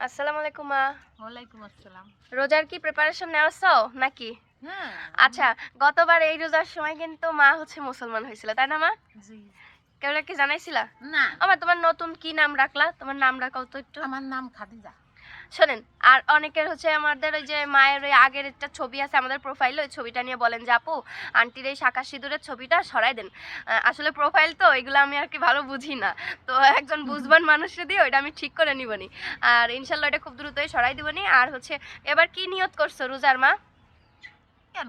আসসালামু আলাইকুম মা। ওয়ালাইকুম আসসালাম। রোজার কি প্রিপারেশন নেওয়াছো নাকি? হ্যাঁ। আচ্ছা, গতবার এই রোজার সময় কিন্তু মা মুসলমান হয়েছিল, তাই না মা? জি। কেউ কি জানাইছিলা? না, আমার তোমার নতুন কি নাম রাখলা? তোমার নাম রাখাও তো একটু। আমার নাম খাদিজা। শোনেন, আর অনেকের আমাদের ওই যে মায়ের ওই আগের একটা ছবি আছে আমাদের প্রোফাইলে, ওই ছবিটা নিয়ে বলেন যে আপু আন্টির এই শাঁখা সিঁদুরের ছবিটা সরাই দেন। আসলে প্রোফাইল তো এগুলো আমি আর কি ভালো বুঝি না, তো একজন বুঝবান মানুষকে দিয়ে ওইটা আমি ঠিক করে নিবনি। আর ইনশাল্লাহ এটা খুব দ্রুতই সরাই দিবনি। আর এবার কি নিয়ত করছো রোজার মা? কেন?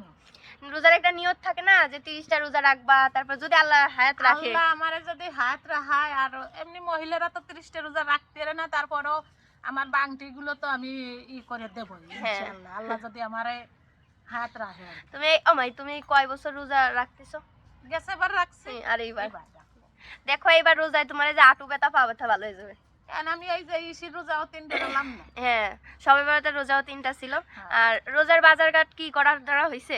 রোজার একটা নিয়ত থাকে না যে 30টা রোজা রাখবা, তারপর যদি আল্লাহ হায়াত রাখে। আল্লাহ আমারে যদি হায়াত রাখায়, আর এমনি মহিলারা তো 30টা রোজা রাখতে পারে না, তারপরও আমার বাংটি গুলো তো আমি করে দেবো ইনশাআল্লাহ, আল্লাহ যদি আমারে হায়াত রাখে। তুমি কয় বছর রোজা রাখতেছো? গেছে বার রাখছি, আর এইবার রাখবো। দেখো, এইবার রোজায় তোমার এই যে আঁটু ব্যথা পা ব্যথা ভালো হয়ে যাবে। কেন আমি এই যে ইসির রোজাও 3 ধরলাম না। হ্যাঁ, সবে বরাতের রোজাও 3টা ছিল। হ্যাঁ। আর রোজার বাজার ঘাট কি করার দ্বারা হইছে?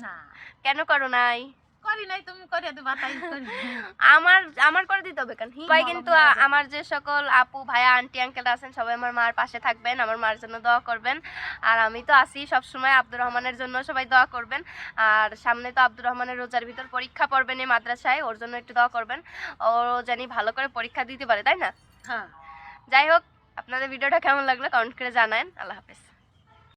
না, কেন করো নাই? করি নাই, তুমি করে দিবা তাই করি। আমার আমার করে দিতে হবে কেন? সবাই কিন্তু আমার যে সকল আপু ভাইয়া আন্টি আঙ্কেল আছেন সবাই আমার মার পাশে থাকবেন, আমার মার জন্য দোয়া করবেন। আর আমি তো আছি সব সময়, আব্দুর রহমানের জন্য সবাই দোয়া করবেন। আর সামনে তো আব্দুর রহমানের রোজার ভিতর পরীক্ষা পড়বেন এই মাদ্রাসায়, ওর জন্য একটু দোয়া করবেন, ও জানি ভালো করে পরীক্ষা দিতে পারে, তাই না? হ্যাঁ। যাই হোক, আপনাদের ভিডিওটা কেমন লাগলো কমেন্ট করে জানান। আল্লাহ হাফেজ।